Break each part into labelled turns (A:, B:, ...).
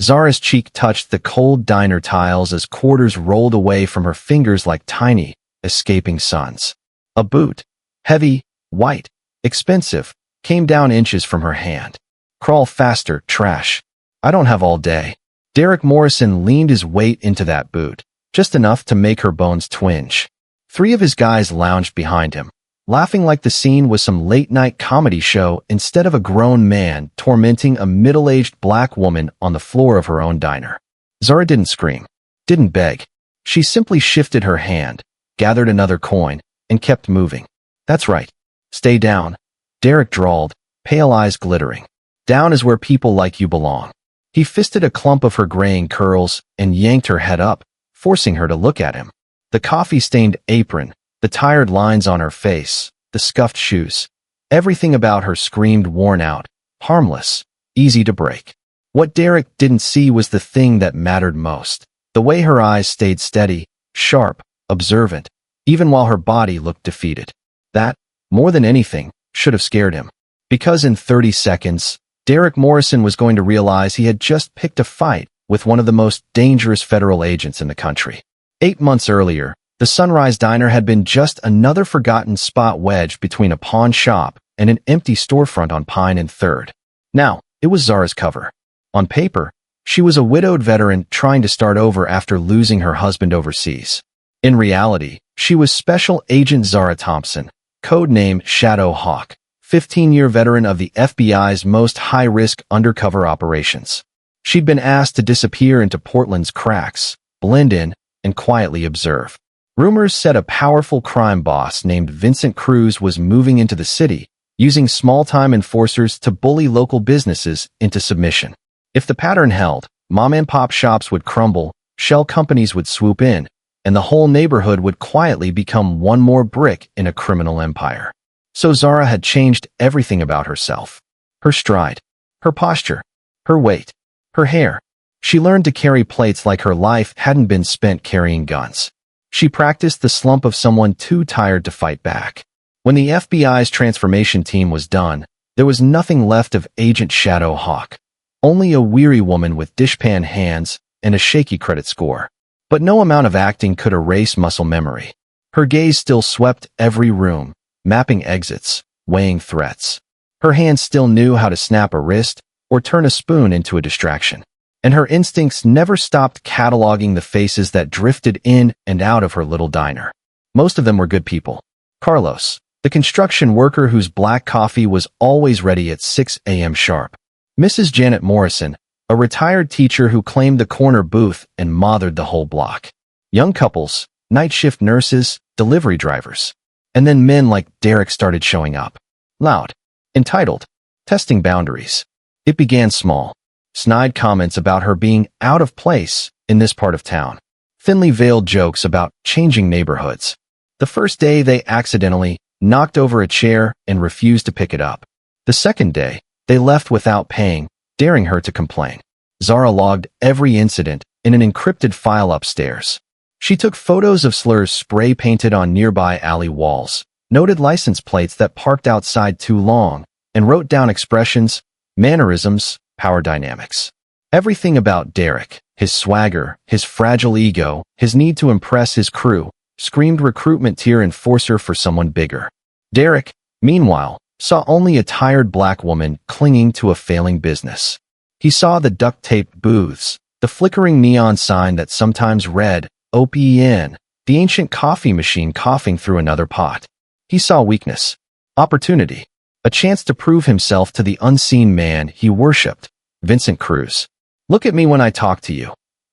A: Zara's cheek touched the cold diner tiles as quarters rolled away from her fingers like tiny, escaping suns. A boot, heavy, white, expensive, came down inches from her hand. Crawl faster, trash. I don't have all day. Derek Morrison leaned his weight into that boot, just enough to make her bones twinge. 3 of his guys lounged behind him, laughing like the scene was some late-night comedy show instead of a grown man tormenting a middle-aged black woman on the floor of her own diner. Zara didn't scream, didn't beg. She simply shifted her hand, gathered another coin, and kept moving. That's right. Stay down, Derek drawled, pale eyes glittering. Down is where people like you belong. He fisted a clump of her graying curls and yanked her head up, forcing her to look at him. The coffee-stained apron, the tired lines on her face, the scuffed shoes. Everything about her screamed worn out, harmless, easy to break. What Derek didn't see was the thing that mattered most. The way her eyes stayed steady, sharp, observant, even while her body looked defeated. That, more than anything, should have scared him. Because in 30 seconds, Derek Morrison was going to realize he had just picked a fight with one of the most dangerous federal agents in the country. 8 months earlier, the Sunrise Diner had been just another forgotten spot wedged between a pawn shop and an empty storefront on Pine and 3rd. Now, it was Zara's cover. On paper, she was a widowed veteran trying to start over after losing her husband overseas. In reality, she was Special Agent Zara Thompson, codename Shadow Hawk, 15-year veteran of the FBI's most high-risk undercover operations. She'd been asked to disappear into Portland's cracks, blend in, and quietly observe. Rumors said a powerful crime boss named Vincent Cruz was moving into the city, using small-time enforcers to bully local businesses into submission. If the pattern held, mom-and-pop shops would crumble, shell companies would swoop in, and the whole neighborhood would quietly become one more brick in a criminal empire. So Zara had changed everything about herself. Her stride, her posture, her weight, her hair. She learned to carry plates like her life hadn't been spent carrying guns. She practiced the slump of someone too tired to fight back. When the FBI's transformation team was done, there was nothing left of Agent Shadow Hawk. Only a weary woman with dishpan hands and a shaky credit score. But no amount of acting could erase muscle memory. Her gaze still swept every room, mapping exits, weighing threats. Her hands still knew how to snap a wrist or turn a spoon into a distraction. And her instincts never stopped cataloging the faces that drifted in and out of her little diner. Most of them were good people. Carlos, the construction worker whose black coffee was always ready at 6 a.m. sharp. Mrs. Janet Morrison, a retired teacher who claimed the corner booth and mothered the whole block. Young couples, night shift nurses, delivery drivers. And then men like Derek started showing up. Loud. Entitled. Testing boundaries. It began small. Snide comments about her being out of place in this part of town. Thinly veiled jokes about changing neighborhoods. The first day they accidentally knocked over a chair and refused to pick it up. The second day, they left without paying, daring her to complain. Zara logged every incident in an encrypted file upstairs. She took photos of slurs spray-painted on nearby alley walls, noted license plates that parked outside too long, and wrote down expressions, mannerisms, power dynamics. Everything about Derek, his swagger, his fragile ego, his need to impress his crew, screamed recruitment tier enforcer for someone bigger. Derek, meanwhile, saw only a tired black woman clinging to a failing business. He saw the duct-taped booths, the flickering neon sign that sometimes read, OPEN, the ancient coffee machine coughing through another pot. He saw weakness, opportunity, a chance to prove himself to the unseen man he worshipped, Vincent Cruz. Look at me when I talk to you,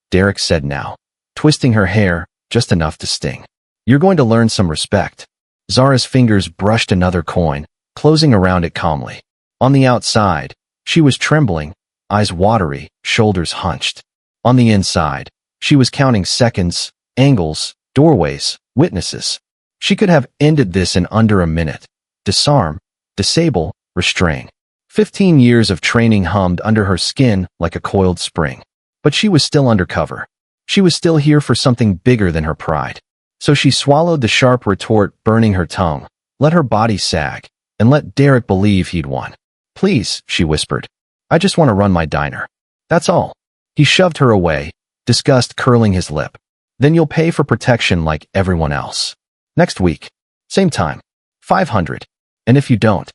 A: Derek said now, twisting her hair just enough to sting. You're going to learn some respect. Zara's fingers brushed another coin, closing around it calmly. On the outside, she was trembling, eyes watery, shoulders hunched. On the inside, she was counting seconds, angles, doorways, witnesses. She could have ended this in under a minute. Disarm, disable, restrain. 15 years of training hummed under her skin like a coiled spring. But she was still undercover. She was still here for something bigger than her pride. So she swallowed the sharp retort burning her tongue, let her body sag, and let Derek believe he'd won. Please, she whispered. I just want to run my diner. That's all. He shoved her away, disgust curling his lip. Then you'll pay for protection like everyone else. Next week. Same time. 500. And if you don't.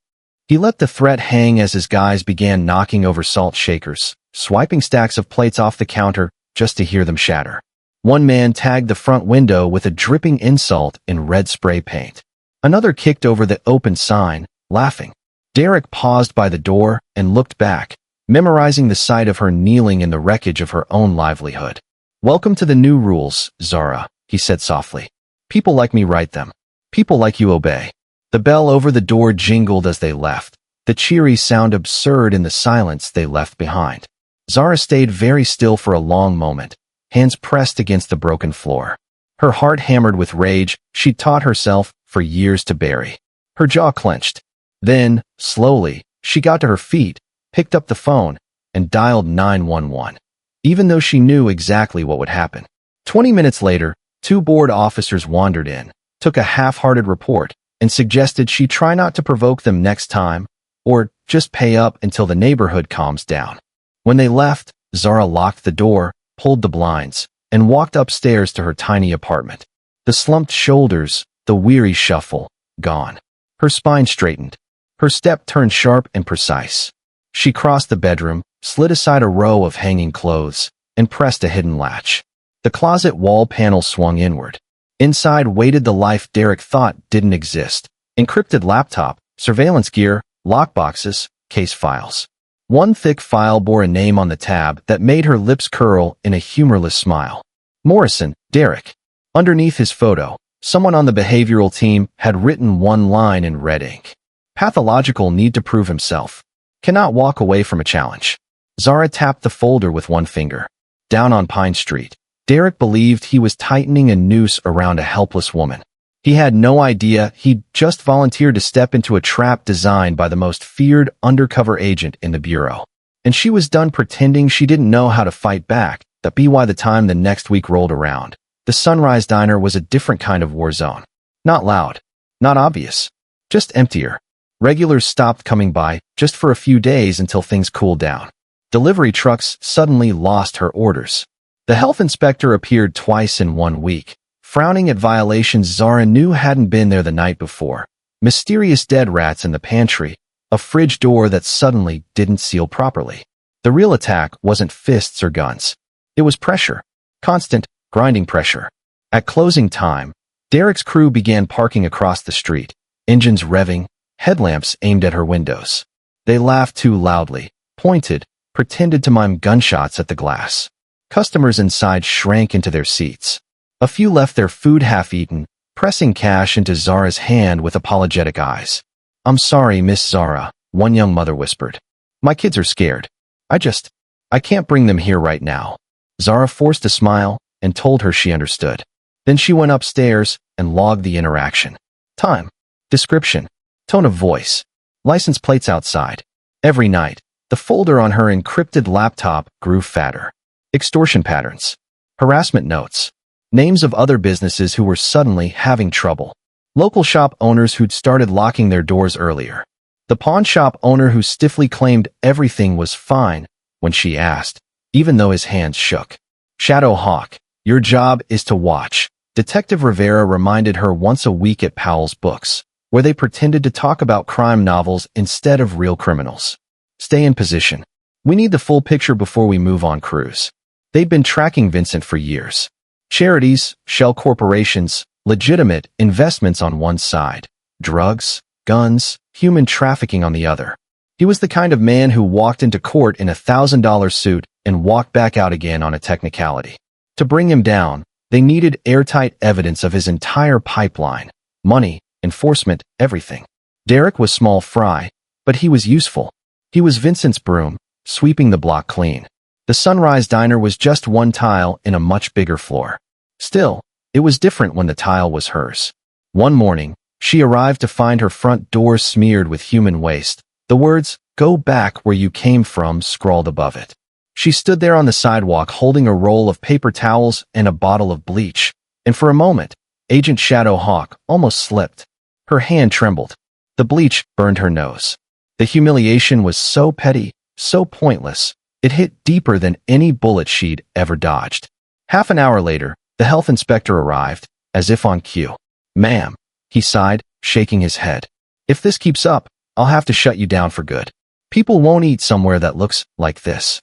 A: He let the threat hang as his guys began knocking over salt shakers, swiping stacks of plates off the counter just to hear them shatter. One man tagged the front window with a dripping insult in red spray paint. Another kicked over the open sign, laughing. Derek paused by the door and looked back, memorizing the sight of her kneeling in the wreckage of her own livelihood. "Welcome to the new rules, Zara," he said softly. "People like me write them. People like you obey." The bell over the door jingled as they left, the cheery sound absurd in the silence they left behind. Zara stayed very still for a long moment, hands pressed against the broken floor. Her heart hammered with rage she'd taught herself for years to bury. Her jaw clenched. Then, slowly, she got to her feet, picked up the phone, and dialed 911, even though she knew exactly what would happen. 20 minutes later, two bored officers wandered in, took a half-hearted report, and suggested she try not to provoke them next time, or just pay up until the neighborhood calms down. When they left, Zara locked the door, pulled the blinds, and walked upstairs to her tiny apartment. The slumped shoulders, the weary shuffle, gone. Her spine straightened. Her step turned sharp and precise. She crossed the bedroom, slid aside a row of hanging clothes, and pressed a hidden latch. The closet wall panel swung inward. Inside waited the life Derek thought didn't exist. Encrypted laptop, surveillance gear, lockboxes, case files. One thick file bore a name on the tab that made her lips curl in a humorless smile. Morrison, Derek. Underneath his photo, someone on the behavioral team had written one line in red ink. Pathological need to prove himself. Cannot walk away from a challenge. Zara tapped the folder with one finger. Down on Pine Street, Derek believed he was tightening a noose around a helpless woman. He had no idea he'd just volunteered to step into a trap designed by the most feared undercover agent in the Bureau. And she was done pretending she didn't know how to fight back. By the time the next week rolled around, the Sunrise Diner was a different kind of war zone. Not loud, not obvious, just emptier. Regulars stopped coming by just for a few days until things cooled down. Delivery trucks suddenly lost her orders. The health inspector appeared twice in 1 week, frowning at violations Zara knew hadn't been there the night before. Mysterious dead rats in the pantry, a fridge door that suddenly didn't seal properly. The real attack wasn't fists or guns. It was pressure. Constant, grinding pressure. At closing time, Derek's crew began parking across the street, engines revving, headlamps aimed at her windows. They laughed too loudly, pointed, pretended to mime gunshots at the glass. Customers inside shrank into their seats. A few left their food half-eaten, pressing cash into Zara's hand with apologetic eyes. "I'm sorry, Miss Zara," one young mother whispered. "My kids are scared. I can't bring them here right now." Zara forced a smile and told her she understood. Then she went upstairs and logged the interaction. Time, description, tone of voice, license plates outside. Every night, the folder on her encrypted laptop grew fatter. Extortion patterns, harassment notes, names of other businesses who were suddenly having trouble. Local shop owners who'd started locking their doors earlier. The pawn shop owner who stiffly claimed everything was fine when she asked, even though his hands shook. "Shadow Hawk, your job is to watch," Detective Rivera reminded her once a week at Powell's Books, where they pretended to talk about crime novels instead of real criminals. "Stay in position. We need the full picture before we move on cruise." They'd been tracking Vincent for years. Charities, shell corporations, legitimate investments on one side, drugs, guns, human trafficking on the other. He was the kind of man who walked into court in a $1,000 suit and walked back out again on a technicality. To bring him down, they needed airtight evidence of his entire pipeline, money, enforcement, everything. Derek was small fry, but he was useful. He was Vincent's broom, sweeping the block clean. The Sunrise Diner was just one tile in a much bigger floor. Still, it was different when the tile was hers. One morning, she arrived to find her front door smeared with human waste, the words, "Go back where you came from," scrawled above it. She stood there on the sidewalk holding a roll of paper towels and a bottle of bleach, and for a moment, Agent Shadow Hawk almost slipped. Her hand trembled. The bleach burned her nose. The humiliation was so petty, so pointless, It hit deeper than any bullet she'd ever dodged. Half an hour later, the health inspector arrived, as if on cue. "Ma'am," he sighed, shaking his head. "If this keeps up, I'll have to shut you down for good. People won't eat somewhere that looks like this."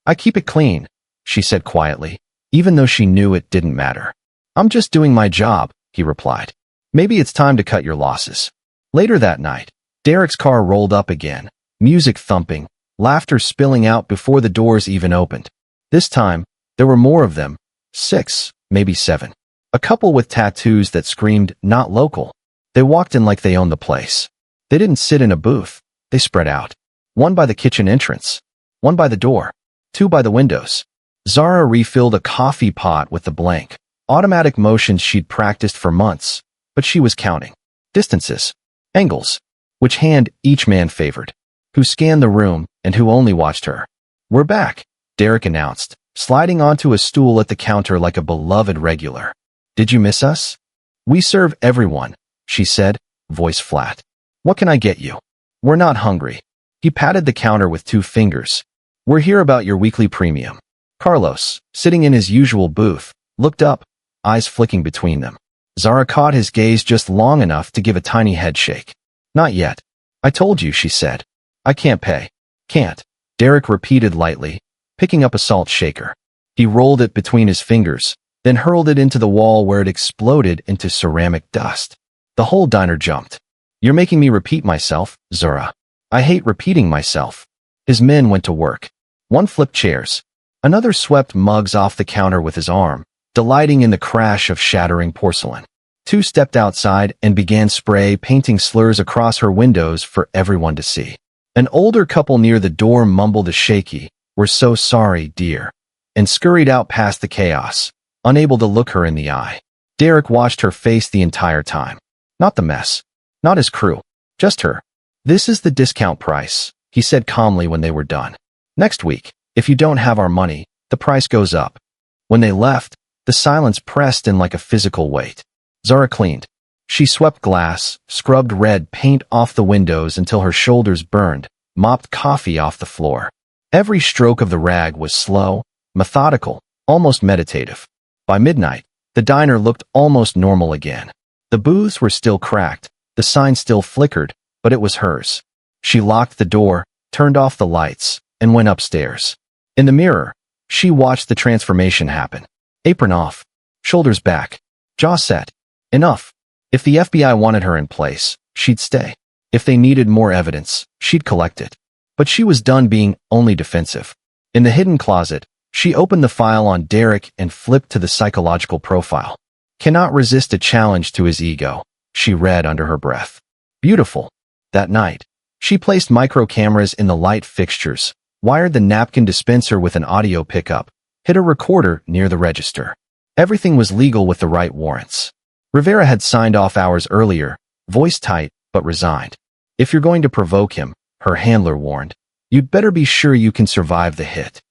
A: "I keep it clean," she said quietly, even though she knew it didn't matter. "I'm just doing my job," he replied. "Maybe it's time to cut your losses." Later that night, Derek's car rolled up again, music thumping, laughter spilling out before the doors even opened. This time, there were more of them, 6, maybe 7. A couple with tattoos that screamed, "Not local." They walked in like they owned the place. They didn't sit in a booth. They spread out. One by the kitchen entrance, one by the door, 2 by the windows. Zara refilled a coffee pot with the blank, automatic motions she'd practiced for months, but she was counting. Distances, angles, which hand each man favored, who scanned the room and who only watched her. "We're back," Derek announced, sliding onto a stool at the counter like a beloved regular. "Did you miss us?" "We serve everyone," she said, voice flat. "What can I get you?" "We're not hungry." He patted the counter with 2 fingers. "We're here about your weekly premium." Carlos, sitting in his usual booth, looked up, eyes flicking between them. Zara caught his gaze just long enough to give a tiny head shake. "Not yet." "I told you," she said. "I can't pay." "Can't," Derek repeated lightly, picking up a salt shaker. He rolled it between his fingers, then hurled it into the wall where it exploded into ceramic dust. The whole diner jumped. "You're making me repeat myself, Zara." "I hate repeating myself." His men went to work. One flipped chairs. Another swept mugs off the counter with his arm, delighting in the crash of shattering porcelain. 2 stepped outside and began spray painting slurs across her windows for everyone to see. An older couple near the door mumbled a shaky, "We're so sorry, dear," and scurried out past the chaos, unable to look her in the eye. Derek watched her face the entire time. Not the mess. Not his crew. Just her. "This is the discount price," he said calmly when they were done. "Next week, if you don't have our money, the price goes up." When they left, the silence pressed in like a physical weight. Zara cleaned. She swept glass, scrubbed red paint off the windows until her shoulders burned, mopped coffee off the floor. Every stroke of the rag was slow, methodical, almost meditative. By midnight, the diner looked almost normal again. The booths were still cracked, the sign still flickered, but it was hers. She locked the door, turned off the lights, and went upstairs. In the mirror, she watched the transformation happen. Apron off, shoulders back, jaw set. Enough. If the FBI wanted her in place, she'd stay. If they needed more evidence, she'd collect it. But she was done being only defensive. In the hidden closet, she opened the file on Derek and flipped to the psychological profile. "Cannot resist a challenge to his ego," she read under her breath. Beautiful. That night, she placed micro cameras in the light fixtures, wired the napkin dispenser with an audio pickup, hid a recorder near the register. Everything was legal with the right warrants. Rivera had signed off hours earlier, voice tight but resigned. "If you're going to provoke him," her handler warned, "you'd better be sure you can survive the hit."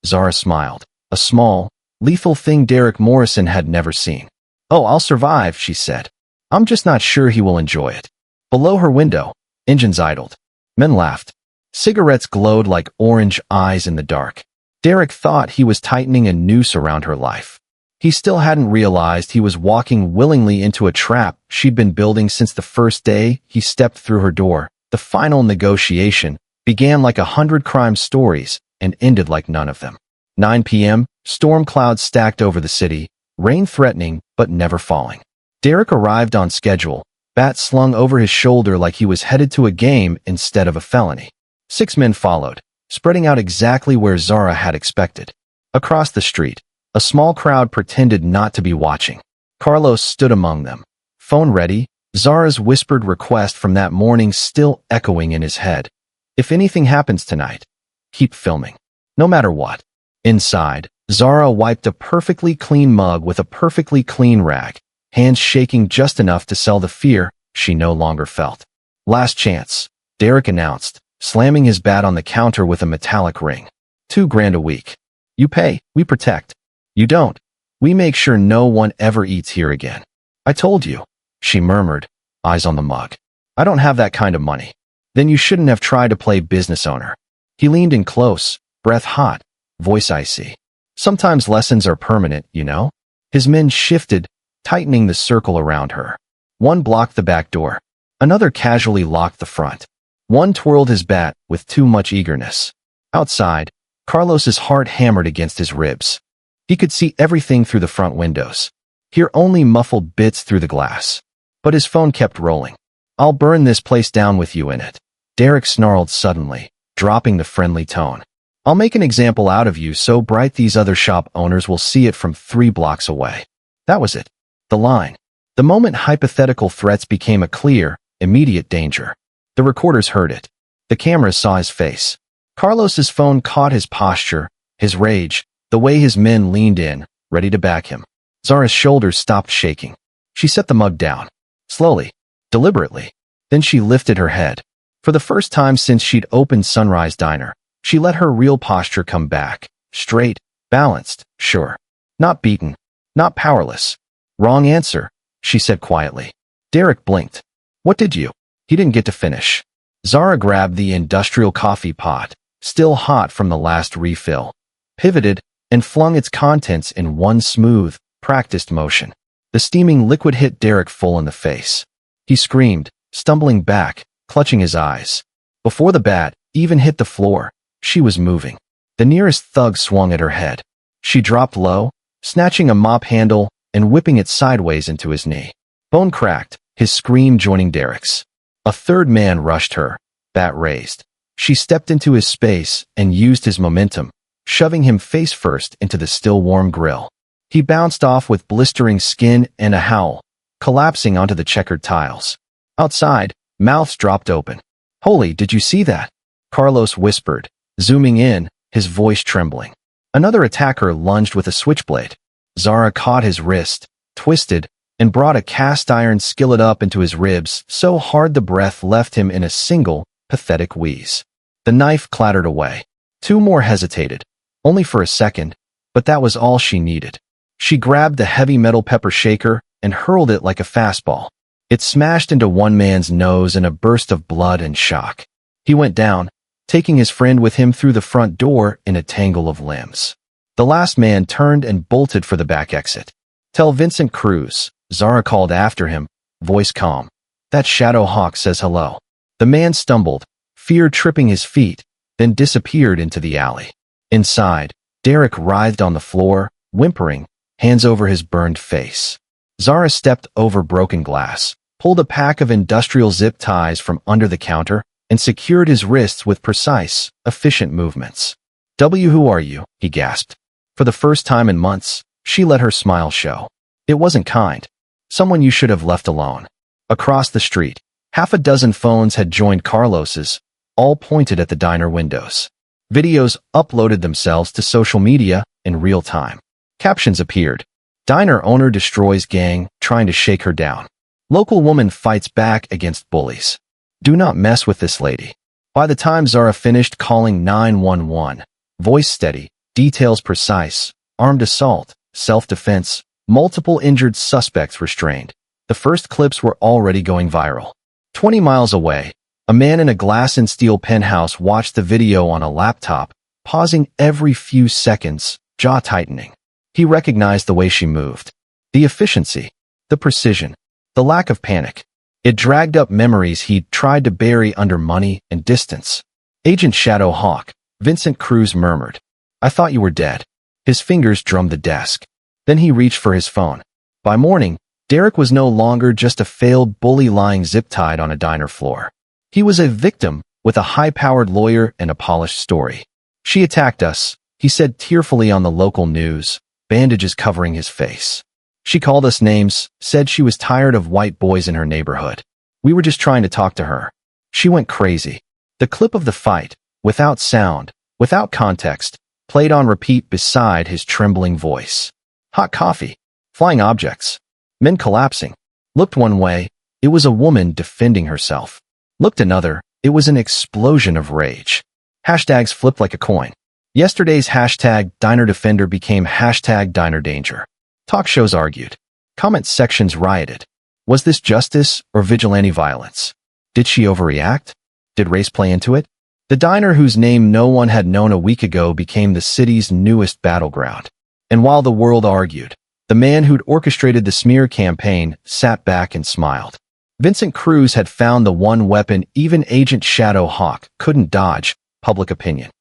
A: Zara smiled, a small, lethal thing Derek Morrison had never seen. "Oh, I'll survive," she said. "I'm just not sure he will enjoy it." Below her window, engines idled. Men laughed. Cigarettes glowed like orange eyes in the dark. Derek thought he was tightening a noose around her life. He still hadn't realized he was walking willingly into a trap she'd been building since the first day he stepped through her door. The final negotiation began like 100 crime stories and ended like none of them. 9 p.m., storm clouds stacked over the city, rain threatening but never falling. Derek arrived on schedule, bat slung over his shoulder like he was headed to a game instead of a felony. 6 men followed, spreading out exactly where Zara had expected. Across the street, a small crowd pretended not to be watching. Carlos stood among them, phone ready, Zara's whispered request from that morning still echoing in his head. "If anything happens tonight, keep filming. No matter what." Inside, Zara wiped a perfectly clean mug with a perfectly clean rag, hands shaking just enough to sell the fear she no longer felt. "Last chance," Derek announced, slamming his bat on the counter with a metallic ring. $2,000 a week. You pay, we protect. You don't, we make sure no one ever eats here again." "I told you," she murmured, eyes on the mug. "I don't have that kind of money." "Then you shouldn't have tried to play business owner." He leaned in close, breath hot, voice icy. Sometimes lessons are permanent, you know? His men shifted, tightening the circle around her. One blocked the back door. Another casually locked the front. One twirled his bat with too much eagerness. Outside, Carlos's heart hammered against his ribs. He could see everything through the front windows, hear only muffled bits through the glass. But his phone kept rolling. "I'll burn this place down with you in it," Derek snarled suddenly, dropping the friendly tone. "I'll make an example out of you so bright these other shop owners will see it from 3 blocks away." That was it. The line. The moment hypothetical threats became a clear, immediate danger. The recorders heard it. The cameras saw his face. Carlos's phone caught his posture, his rage, the way his men leaned in, ready to back him. Zara's shoulders stopped shaking. She set the mug down. Slowly, deliberately. Then she lifted her head. For the first time since she'd opened Sunrise Diner, she let her real posture come back. Straight, balanced, sure. Not beaten. Not powerless. "Wrong answer," she said quietly. Derek blinked. "What did you?" He didn't get to finish. Zara grabbed the industrial coffee pot, still hot from the last refill, pivoted, and flung its contents in one smooth, practiced motion. The steaming liquid hit Derek full in the face. He screamed, stumbling back, clutching his eyes. Before the bat even hit the floor, she was moving. The nearest thug swung at her head. She dropped low, snatching a mop handle and whipping it sideways into his knee. Bone cracked, his scream joining Derek's. A third man rushed her, bat raised. She stepped into his space and used his momentum, shoving him face first into the still warm grill. He bounced off with blistering skin and a howl, collapsing onto the checkered tiles. Outside, mouths dropped open. "Holy, did you see that?" Carlos whispered, zooming in, his voice trembling. Another attacker lunged with a switchblade. Zara caught his wrist, twisted, and brought a cast-iron skillet up into his ribs so hard the breath left him in a single, pathetic wheeze. The knife clattered away. 2 more hesitated, only for a second, but that was all she needed. She grabbed the heavy metal pepper shaker and hurled it like a fastball. It smashed into one man's nose in a burst of blood and shock. He went down, taking his friend with him through the front door in a tangle of limbs. The last man turned and bolted for the back exit. "Tell Vincent Cruz," Zara called after him, voice calm. "That shadow hawk says hello." The man stumbled, fear tripping his feet, then disappeared into the alley. Inside, Derek writhed on the floor, whimpering, hands over his burned face. Zara stepped over broken glass, pulled a pack of industrial zip ties from under the counter, and secured his wrists with precise, efficient movements. Who are you?" he gasped. For the first time in months, she let her smile show. It wasn't kind. Someone you should have left alone. Across the street, 6 phones had joined Carlos's, all pointed at the diner windows. Videos uploaded themselves to social media in real time. Captions appeared. "Diner owner destroys gang, trying to shake her down. Local woman fights back against bullies. Do not mess with this lady." By the time Zara finished calling 911, voice steady, details precise, armed assault, self-defense, multiple injured suspects restrained, the first clips were already going viral. 20 miles away, a man in a glass and steel penthouse watched the video on a laptop, pausing every few seconds, jaw tightening. He recognized the way she moved. The efficiency, the precision, the lack of panic. It dragged up memories he'd tried to bury under money and distance. "Agent Shadow Hawk," Vincent Cruz murmured. "I thought you were dead." His fingers drummed the desk. Then he reached for his phone. By morning, Derek was no longer just a failed bully lying zip-tied on a diner floor. He was a victim with a high-powered lawyer and a polished story. "She attacked us," he said tearfully on the local news, bandages covering his face. "She called us names, said she was tired of white boys in her neighborhood. We were just trying to talk to her. She went crazy." The clip of the fight, without sound, without context, played on repeat beside his trembling voice. Hot coffee, flying objects, men collapsing. Looked one way, it was a woman defending herself. Looked another, it was an explosion of rage. Hashtags flipped like a coin. Yesterday's hashtag Diner Defender became hashtag Diner Danger. Talk shows argued. Comment sections rioted. Was this justice or vigilante violence? Did she overreact? Did race play into it? The diner whose name no one had known a week ago became the city's newest battleground. And while the world argued, the man who'd orchestrated the smear campaign sat back and smiled. Vincent Cruz had found the one weapon even Agent Shadow Hawk couldn't dodge: public opinion.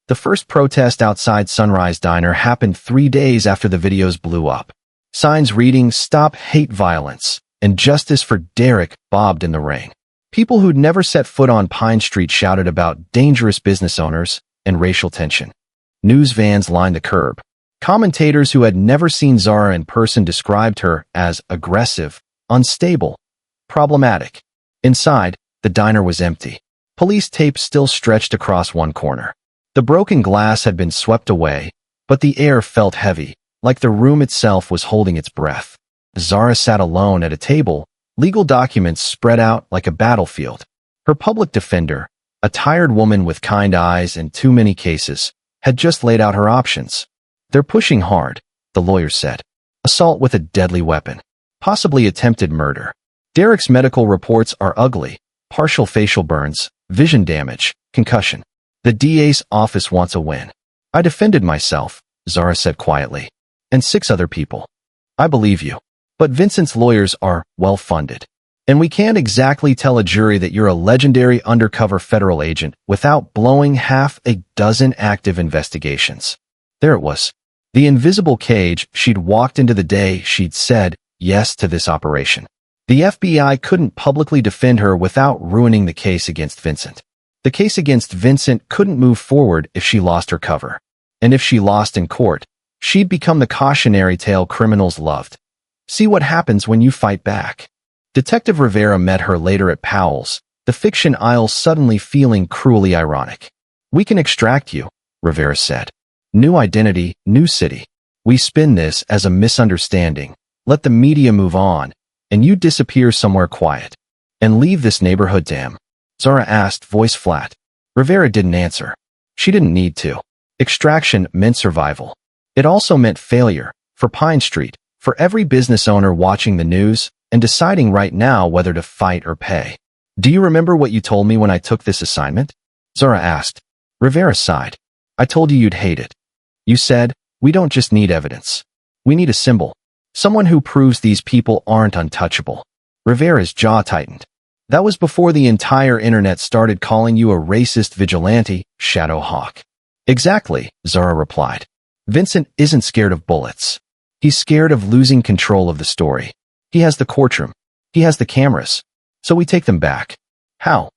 A: The first protest outside Sunrise Diner happened 3 days after the videos blew up. Signs reading "Stop Hate Violence" and "Justice for Derek" bobbed in the rain. People who'd never set foot on Pine Street shouted about dangerous business owners and racial tension. News vans lined the curb. Commentators who had never seen Zara in person described her as aggressive, unstable, problematic. Inside, the diner was empty. Police tape still stretched across one corner. The broken glass had been swept away, but the air felt heavy, like the room itself was holding its breath. Zara sat alone at a table, legal documents spread out like a battlefield. Her public defender, a tired woman with kind eyes and too many cases, had just laid out her options. "They're pushing hard," the lawyer said. "Assault with a deadly weapon. Possibly attempted murder. Derek's medical reports are ugly: partial facial burns, vision damage, concussion. The DA's office wants a win." "I defended myself," Zara said quietly. "And 6 other people." "I believe you. But Vincent's lawyers are well-funded. And we can't exactly tell a jury that you're a legendary undercover federal agent without blowing half a dozen active investigations." There it was. The invisible cage she'd walked into the day she'd said yes to this operation. The FBI couldn't publicly defend her without ruining the case against Vincent. The case against Vincent couldn't move forward if she lost her cover. And if she lost in court, she'd become the cautionary tale criminals loved. See what happens when you fight back. Detective Rivera met her later at Powell's, the fiction aisle suddenly feeling cruelly ironic. "We can extract you," Rivera said. "New identity, new city. We spin this as a misunderstanding, let the media move on, and you disappear somewhere quiet. And leave this neighborhood to him." Zara asked, voice flat. Rivera didn't answer. She didn't need to. Extraction meant survival. It also meant failure, for Pine Street, for every business owner watching the news and deciding right now whether to fight or pay. "Do you remember what you told me when I took this assignment?" Zara asked. Rivera sighed. "I told you you'd hate it. You said, we don't just need evidence. We need a symbol. Someone who proves these people aren't untouchable." Rivera's jaw tightened. "That was before the entire internet started calling you a racist vigilante, Shadow Hawk." "Exactly," Zara replied. "Vincent isn't scared of bullets. He's scared of losing control of the story. He has the courtroom. He has the cameras. So we take them back." "How?"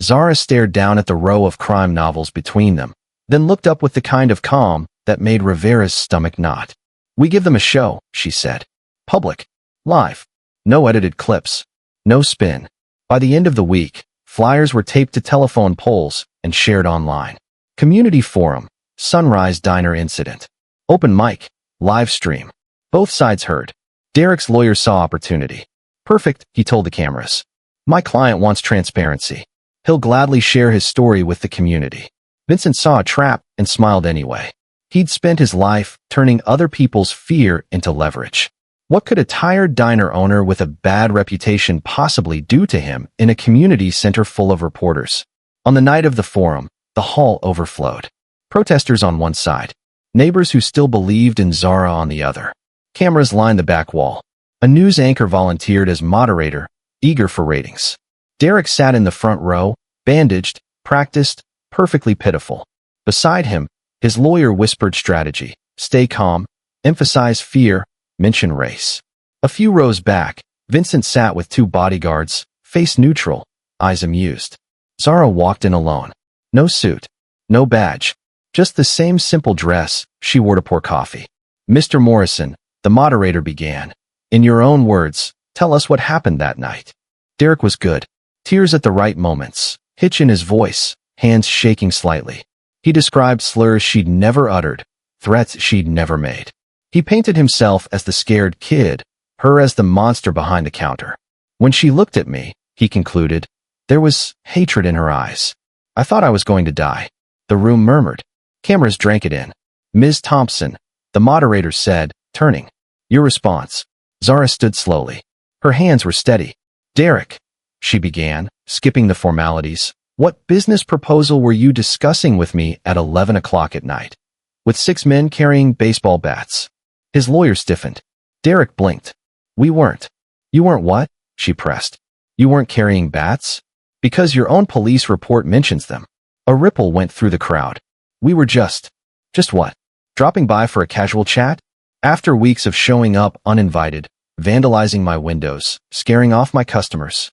A: Zara stared down at the row of crime novels between them, then looked up with the kind of calm that made Rivera's stomach knot. "We give them a show," she said. "Public. Live. No edited clips. No spin. By the end of the week, flyers were taped to telephone poles and shared online. Community forum, Sunrise Diner incident. Open mic, live stream. Both sides heard. Derek's lawyer saw opportunity. "Perfect," he told the cameras. "My client wants transparency. He'll gladly share his story with the community." Vincent saw a trap and smiled anyway. He'd spent his life turning other people's fear into leverage. What could a tired diner owner with a bad reputation possibly do to him in a community center full of reporters? On the night of the forum, the hall overflowed. Protesters on one side, neighbors who still believed in Zara on the other. Cameras lined the back wall. A news anchor volunteered as moderator, eager for ratings. Derek sat in the front row, bandaged, practiced, perfectly pitiful. Beside him, his lawyer whispered strategy: stay calm, emphasize fear, mention race. A few rows back, Vincent sat with 2 bodyguards, face neutral, eyes amused. Zara walked in alone. No suit, no badge, just the same simple dress she wore to pour coffee. "Mr. Morrison," the moderator began, "in your own words, tell us what happened that night." Derek was good. Tears at the right moments, hitch in his voice, hands shaking slightly. He described slurs she'd never uttered, threats she'd never made. He painted himself as the scared kid, her as the monster behind the counter. "When she looked at me," he concluded, "there was hatred in her eyes. I thought I was going to die." The room murmured. Cameras drank it in. "Ms. Thompson," the moderator said, turning. "Your response." Zara stood slowly. Her hands were steady. "Derek," she began, skipping the formalities, What business proposal were you discussing with me at 11 o'clock at night? With 6 men carrying baseball bats. His lawyer stiffened. Derek blinked. We weren't. You weren't what? She pressed. You weren't carrying bats? Because your own police report mentions them. A ripple went through the crowd. We were just what? Dropping by for a casual chat? After weeks of showing up uninvited, vandalizing my windows, scaring off my customers.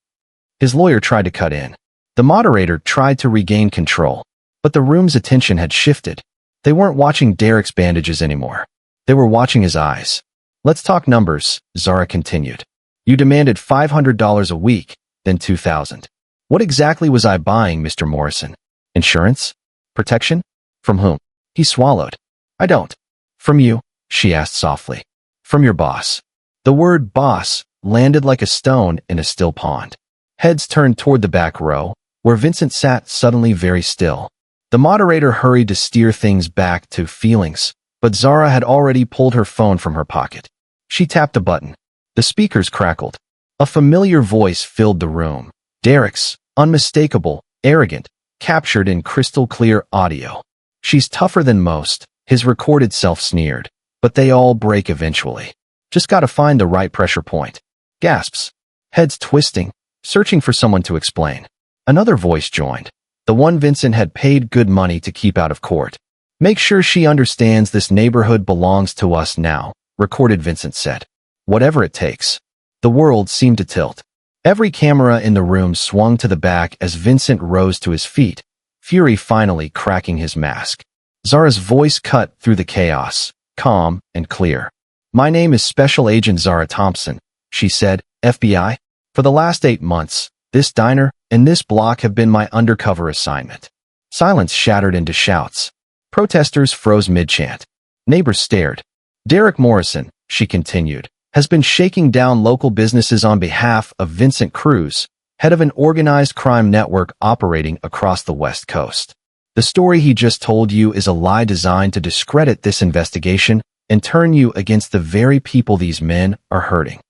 A: His lawyer tried to cut in. The moderator tried to regain control, but the room's attention had shifted. They weren't watching Derek's bandages anymore. They were watching his eyes. Let's talk numbers, Zara continued. You demanded $500 a week, then $2,000. What exactly was I buying, Mr. Morrison? Insurance? Protection? From whom? He swallowed. I don't. From you? She asked softly. From your boss. The word boss landed like a stone in a still pond. Heads turned toward the back row, where Vincent sat suddenly very still. The moderator hurried to steer things back to feelings, but Zara had already pulled her phone from her pocket. She tapped a button. The speakers crackled. A familiar voice filled the room. Derek's, unmistakable, arrogant, captured in crystal-clear audio. She's tougher than most, his recorded self sneered. But they all break eventually. Just gotta find the right pressure point. Gasps. Heads twisting, searching for someone to explain. Another voice joined. The one Vincent had paid good money to keep out of court. Make sure she understands this neighborhood belongs to us now, recorded Vincent said. Whatever it takes. The world seemed to tilt. Every camera in the room swung to the back as Vincent rose to his feet, fury finally cracking his mask. Zara's voice cut through the chaos, calm and clear. My name is Special Agent Zara Thompson, she said, FBI. For the last 8 months, this diner and this block have been my undercover assignment. Silence shattered into shouts. Protesters froze mid-chant. Neighbors stared. Derek Morrison, she continued, has been shaking down local businesses on behalf of Vincent Cruz, head of an organized crime network operating across the West Coast. The story he just told you is a lie designed to discredit this investigation and turn you against the very people these men are hurting.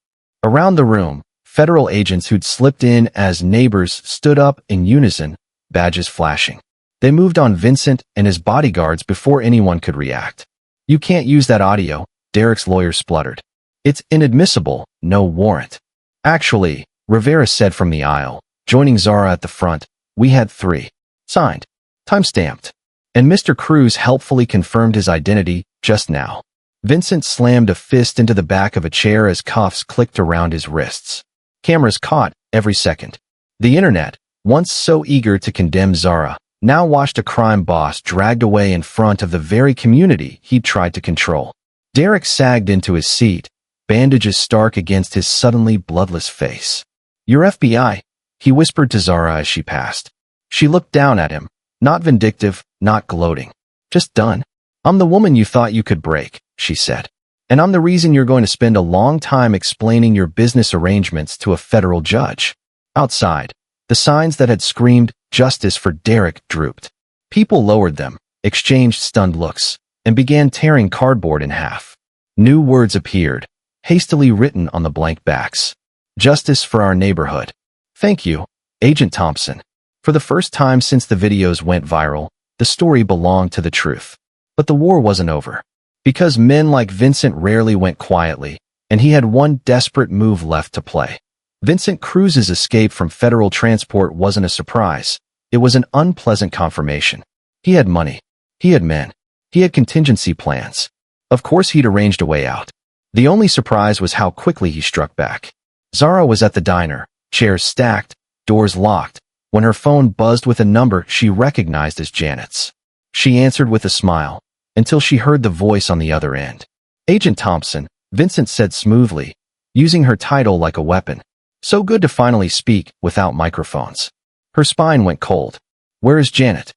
A: Around the room, federal agents who'd slipped in as neighbors stood up in unison, badges flashing. They moved on Vincent and his bodyguards before anyone could react. You can't use that audio, Derek's lawyer spluttered. It's inadmissible, no warrant. Actually, Rivera said from the aisle, joining Zara at the front, we had 3. Signed. Time-stamped. And Mr. Cruz helpfully confirmed his identity just now. Vincent slammed a fist into the back of a chair as cuffs clicked around his wrists. Cameras caught every second. The internet, once so eager to condemn Zara, now watched a crime boss dragged away in front of the very community he'd tried to control. Derek sagged into his seat, bandages stark against his suddenly bloodless face. You're FBI, he whispered to Zara as she passed. She looked down at him, not vindictive, not gloating. Just done. I'm the woman you thought you could break, she said. And I'm the reason you're going to spend a long time explaining your business arrangements to a federal judge. Outside, the signs that had screamed justice for Derek drooped. People lowered them, exchanged stunned looks, and began tearing cardboard in half. New words appeared, hastily written on the blank backs. Justice for our neighborhood. Thank you, Agent Thompson. For the first time since the videos went viral, the story belonged to the truth. But the war wasn't over. Because men like Vincent rarely went quietly, and he had one desperate move left to play. Vincent Cruz's escape from federal transport wasn't a surprise. It was an unpleasant confirmation. He had money. He had men. He had contingency plans. Of course he'd arranged a way out. The only surprise was how quickly he struck back. Zara was at the diner, chairs stacked, doors locked, when her phone buzzed with a number she recognized as Janet's. She answered with a smile, until she heard the voice on the other end. Agent Thompson, Vincent said smoothly, using her title like a weapon. So good to finally speak without microphones. Her spine went cold. Where is Janet?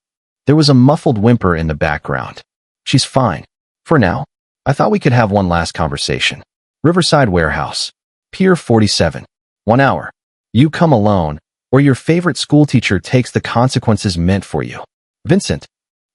A: There was a muffled whimper in the background. She's fine. For now. I thought we could have one last conversation. Riverside Warehouse. Pier 47. 1 hour. You come alone, or your favorite schoolteacher takes the consequences meant for you. Vincent.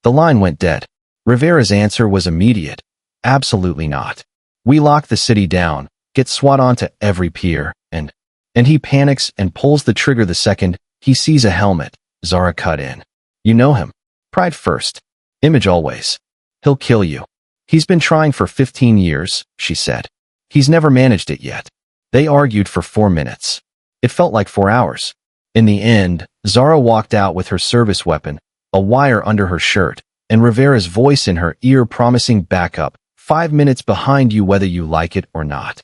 A: The line went dead. Rivera's answer was immediate. Absolutely not. We lock the city down, get SWAT onto every pier, and he panics and pulls the trigger the second he sees a helmet, Zara cut in. You know him. Pride first. Image always. He'll kill you. He's been trying for 15 years, she said. He's never managed it yet. They argued for 4 minutes. It felt like 4 hours. In the end, Zara walked out with her service weapon, a wire under her shirt, and Rivera's voice in her ear promising backup, 5 minutes behind you whether you like it or not.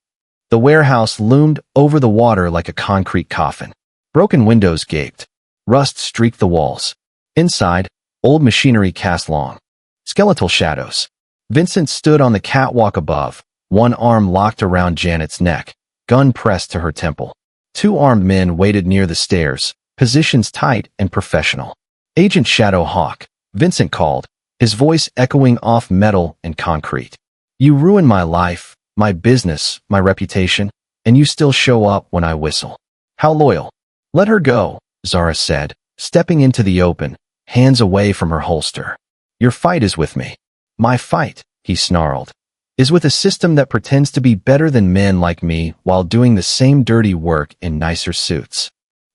A: The warehouse loomed over the water like a concrete coffin. Broken windows gaped. Rust streaked the walls. Inside, old machinery cast long, skeletal shadows. Vincent stood on the catwalk above, one arm locked around Janet's neck, gun pressed to her temple. 2 armed men waited near the stairs, positions tight and professional. Agent Shadow Hawk, Vincent called, his voice echoing off metal and concrete. You ruined my life, my business, my reputation, and you still show up when I whistle. How loyal. Let her go, Zara said, stepping into the open, hands away from her holster. Your fight is with me. My fight, he snarled, is with a system that pretends to be better than men like me while doing the same dirty work in nicer suits.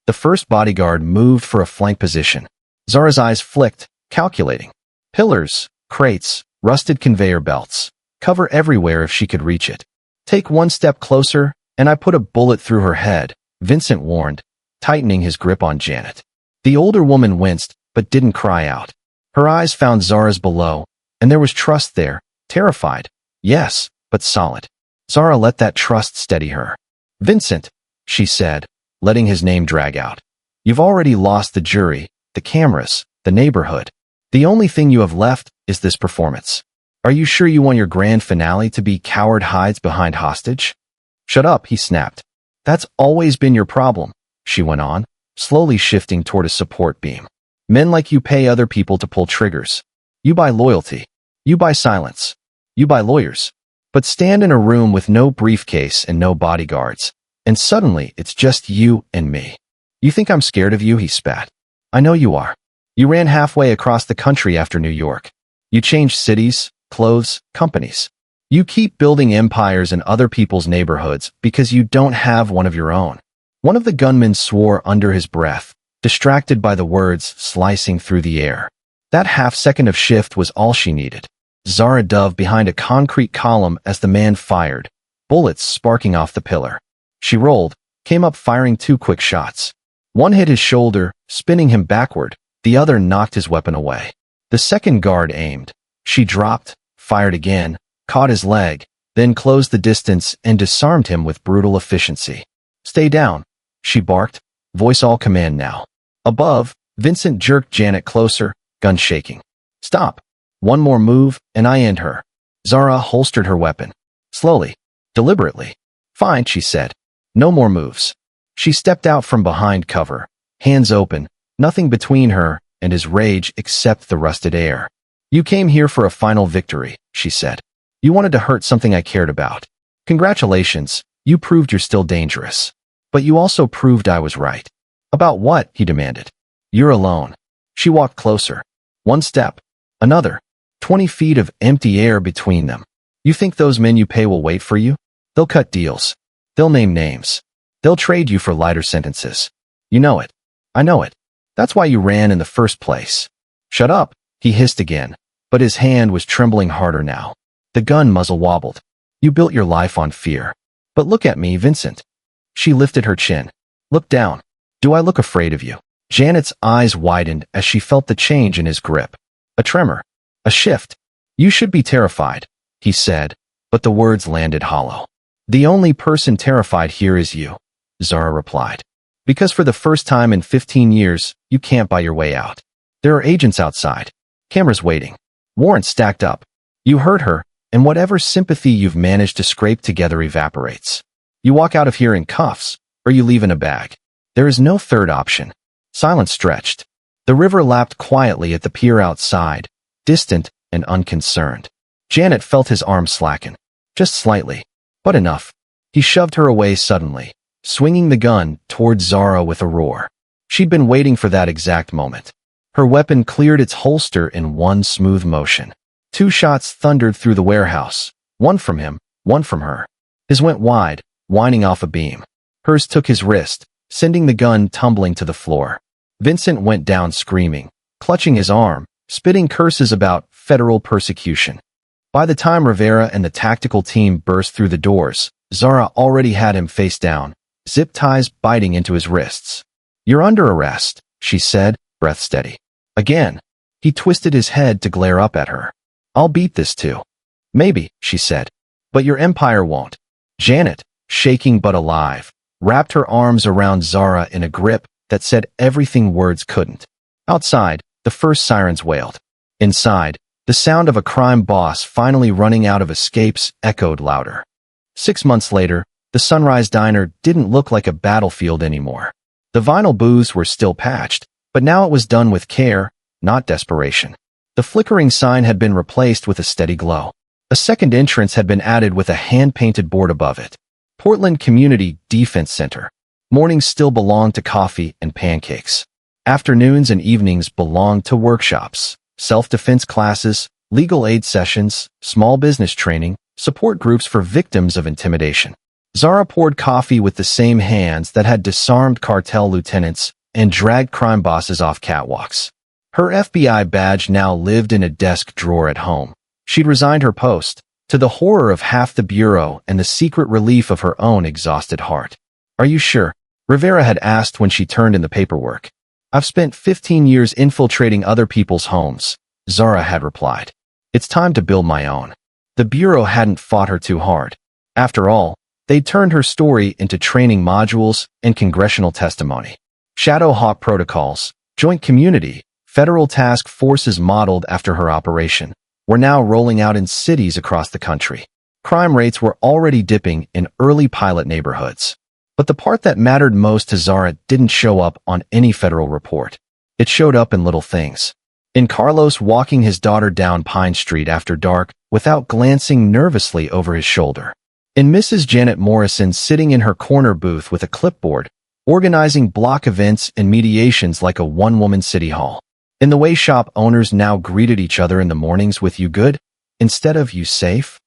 A: The first bodyguard moved for a flank position. Zara's eyes flicked, calculating. Pillars, crates, rusted conveyor belts. Cover everywhere if she could reach it. Take 1 step closer, and I put a bullet through her head, Vincent warned, tightening his grip on Janet. The older woman winced, but didn't cry out. Her eyes found Zara's below, and there was trust there, terrified. Yes, but solid. Zara let that trust steady her. Vincent, she said, letting his name drag out. You've already lost the jury, the cameras, the neighborhood. The only thing you have left is this performance. Are you sure you want your grand finale to be coward hides behind hostage? Shut up, he snapped. That's always been your problem, she went on, slowly shifting toward a support beam. Men like you pay other people to pull triggers. You buy loyalty. You buy silence. You buy lawyers. But stand in a room with no briefcase and no bodyguards, and suddenly it's just you and me. You think I'm scared of you, he spat. I know you are. You ran halfway across the country after New York. You changed cities, clothes, companies. You keep building empires in other people's neighborhoods because you don't have one of your own. One of the gunmen swore under his breath, distracted by the words slicing through the air. That half-second of shift was all she needed. Zara dove behind a concrete column as the man fired, bullets sparking off the pillar. She rolled, came up firing 2 quick shots. One hit his shoulder, spinning him backward. The other knocked his weapon away. The second guard aimed. She dropped, fired again, caught his leg, then closed the distance and disarmed him with brutal efficiency. Stay down, she barked, voice all command now. Above, Vincent jerked Janet closer, gun shaking. Stop. One more move, and I end her. Zara holstered her weapon. Slowly, deliberately. Fine, she said. No more moves. She stepped out from behind cover, hands open, nothing between her and his rage except the rusted air. You came here for a final victory, she said. You wanted to hurt something I cared about. Congratulations, you proved you're still dangerous. But you also proved I was right. About what? He demanded. You're alone. She walked closer. 1 step. Another. 20 feet of empty air between them. You think those men you pay will wait for you? They'll cut deals. They'll name names. They'll trade you for lighter sentences. You know it. I know it. That's why you ran in the first place. Shut up, he hissed again, but his hand was trembling harder now. The gun muzzle wobbled. You built your life on fear. But look at me, Vincent. She lifted her chin. Look down. Do I look afraid of you? Janet's eyes widened as she felt the change in his grip. A tremor. A shift. You should be terrified, he said, but the words landed hollow. The only person terrified here is you, Zara replied. Because for the first time in 15 years, you can't buy your way out. There are agents outside. Cameras waiting. Warrants stacked up. You hurt her, and whatever sympathy you've managed to scrape together evaporates. You walk out of here in cuffs, or you leave in a bag. There is no third option. Silence stretched. The river lapped quietly at the pier outside, distant and unconcerned. Janet felt his arm slacken. Just slightly. But enough. He shoved her away suddenly, swinging the gun toward Zara with a roar. She'd been waiting for that exact moment. Her weapon cleared its holster in one smooth motion. 2 shots thundered through the warehouse, one from him, one from her. His went wide, whining off a beam. Hers took his wrist, sending the gun tumbling to the floor. Vincent went down screaming, clutching his arm, spitting curses about federal persecution. By the time Rivera and the tactical team burst through the doors, Zara already had him face down, zip ties biting into his wrists. "You're under arrest," she said, breath steady. Again, he twisted his head to glare up at her. "I'll beat this too." "Maybe," she said, "but your empire won't." Janet, shaking but alive, wrapped her arms around Zara in a grip that said everything words couldn't. Outside, the first sirens wailed. Inside, the sound of a crime boss finally running out of escapes echoed louder. 6 months later, the Sunrise Diner didn't look like a battlefield anymore. The vinyl booths were still patched, but now it was done with care, not desperation. The flickering sign had been replaced with a steady glow. A second entrance had been added with a hand-painted board above it. Portland Community Defense Center. Mornings still belonged to coffee and pancakes. Afternoons and evenings belonged to workshops, self-defense classes, legal aid sessions, small business training, support groups for victims of intimidation. Zara poured coffee with the same hands that had disarmed cartel lieutenants and dragged crime bosses off catwalks. Her FBI badge now lived in a desk drawer at home. She'd resigned her post, to the horror of half the bureau and the secret relief of her own exhausted heart. "Are you sure?" Rivera had asked when she turned in the paperwork. "I've spent 15 years infiltrating other people's homes," Zara had replied. "It's time to build my own." The bureau hadn't fought her too hard. After all, they'd turned her story into training modules and congressional testimony. Shadow Hawk protocols, joint community, federal task forces modeled after her operation, were now rolling out in cities across the country. Crime rates were already dipping in early pilot neighborhoods. But the part that mattered most to Zara didn't show up on any federal report. It showed up in little things. In Carlos walking his daughter down Pine Street after dark without glancing nervously over his shoulder. In Mrs. Janet Morrison sitting in her corner booth with a clipboard, organizing block events and mediations like a one-woman city hall. In the way shop owners now greeted each other in the mornings with "you good?" instead of "you safe?"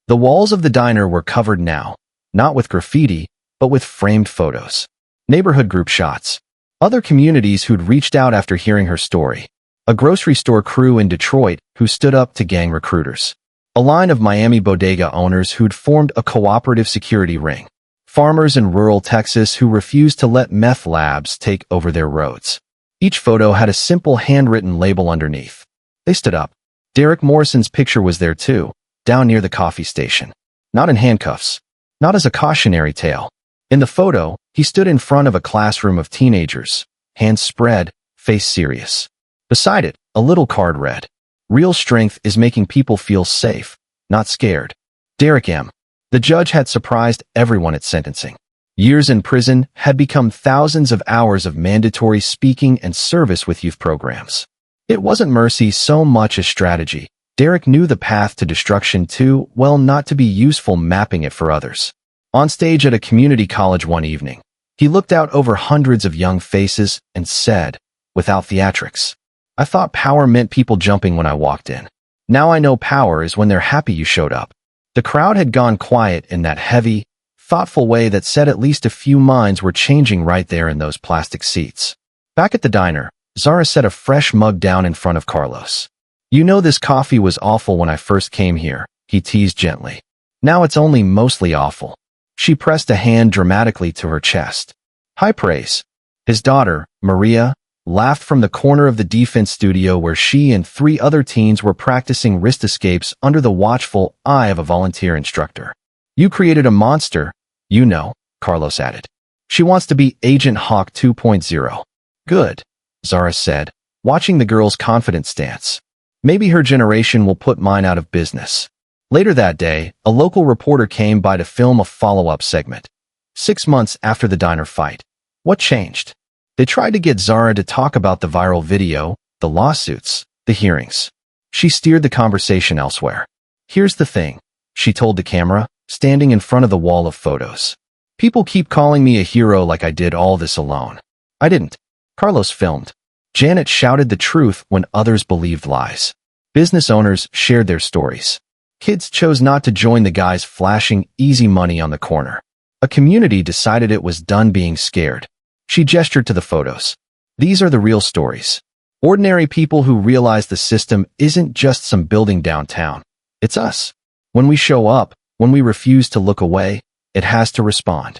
A: The walls of the diner were covered now, not with graffiti, but with framed photos. Neighborhood group shots. Other communities who'd reached out after hearing her story. A grocery store crew in Detroit who stood up to gang recruiters. A line of Miami bodega owners who'd formed a cooperative security ring. Farmers in rural Texas who refused to let meth labs take over their roads. Each photo had a simple handwritten label underneath. They stood up. Derek Morrison's picture was there too, down near the coffee station. Not in handcuffs. Not as a cautionary tale. In the photo, he stood in front of a classroom of teenagers, hands spread, face serious. Beside it, a little card read, "Real strength is making people feel safe, not scared." Derek M. The judge had surprised everyone at sentencing. Years in prison had become thousands of hours of mandatory speaking and service with youth programs. It wasn't mercy so much as strategy. Derek knew the path to destruction too well not to be useful mapping it for others. On stage at a community college one evening, he looked out over hundreds of young faces and said, without theatrics, "I thought power meant people jumping when I walked in. Now I know power is when they're happy you showed up." The crowd had gone quiet in that heavy, thoughtful way that said at least a few minds were changing right there in those plastic seats. Back at the diner, Zara set a fresh mug down in front of Carlos. "You know this coffee was awful when I first came here," he teased gently. "Now it's only mostly awful." She pressed a hand dramatically to her chest. "High praise." His daughter, Maria, laughed from the corner of the defense studio where she and 3 other teens were practicing wrist escapes under the watchful eye of a volunteer instructor. "You created a monster, you know," Carlos added. "She wants to be Agent Hawk 2.0. "Good," Zara said, watching the girl's confident stance. "Maybe her generation will put mine out of business." Later that day, a local reporter came by to film a follow-up segment. 6 months after the diner fight. What changed? They tried to get Zara to talk about the viral video, the lawsuits, the hearings. She steered the conversation elsewhere. "Here's the thing," she told the camera, standing in front of the wall of photos. "People keep calling me a hero like I did all this alone. I didn't." Carlos filmed. Janet shouted the truth when others believed lies. Business owners shared their stories. Kids chose not to join the guys flashing easy money on the corner. A community decided it was done being scared. She gestured to the photos. These are the real stories. Ordinary people who realize the system isn't just some building downtown. It's us. When we show up, when we refuse to look away, it has to respond.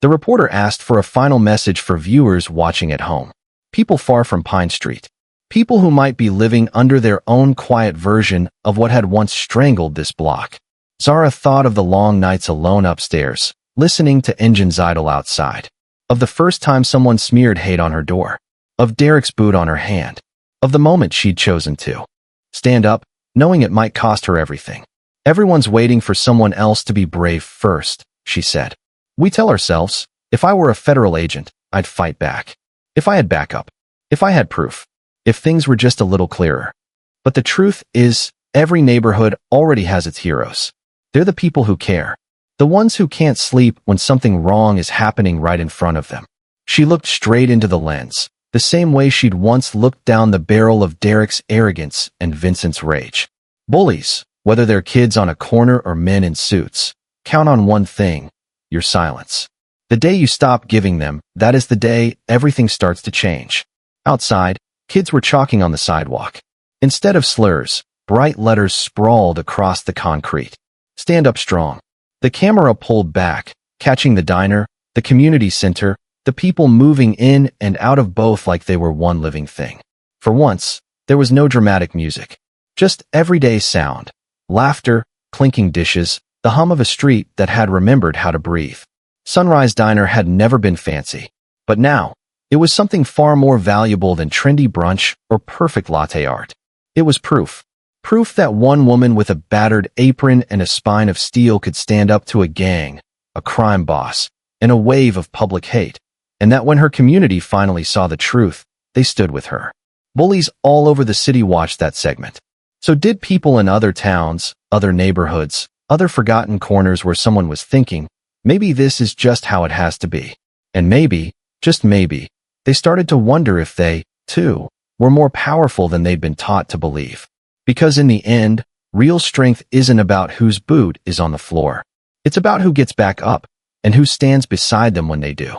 A: The reporter asked for a final message for viewers watching at home. People far from Pine Street. People who might be living under their own quiet version of what had once strangled this block. Zara thought of the long nights alone upstairs, listening to engines idle outside. Of the first time someone smeared hate on her door. Of Derek's boot on her hand. Of the moment she'd chosen to stand up, knowing it might cost her everything. Everyone's waiting for someone else to be brave first, she said. We tell ourselves, if I were a federal agent, I'd fight back. If I had backup. If I had proof. If things were just a little clearer. But the truth is, every neighborhood already has its heroes. They're the people who care. The ones who can't sleep when something wrong is happening right in front of them. She looked straight into the lens, the same way she'd once looked down the barrel of Derek's arrogance and Vincent's rage. Bullies, whether they're kids on a corner or men in suits, count on one thing: your silence. The day you stop giving them, that is the day everything starts to change. Outside, kids were chalking on the sidewalk. Instead of slurs, bright letters sprawled across the concrete. Stand up strong. The camera pulled back, catching the diner, the community center, the people moving in and out of both like they were one living thing. For once, there was no dramatic music. Just everyday sound. Laughter, clinking dishes, the hum of a street that had remembered how to breathe. Sunrise Diner had never been fancy, but now, it was something far more valuable than trendy brunch or perfect latte art. It was proof. Proof that one woman with a battered apron and a spine of steel could stand up to a gang, a crime boss, and a wave of public hate, and that when her community finally saw the truth, they stood with her. Bullies all over the city watched that segment. So did people in other towns, other neighborhoods, other forgotten corners where someone was thinking, maybe this is just how it has to be. And maybe, just maybe, they started to wonder if they, too, were more powerful than they'd been taught to believe. Because in the end, real strength isn't about whose boot is on the floor. It's about who gets back up and who stands beside them when they do.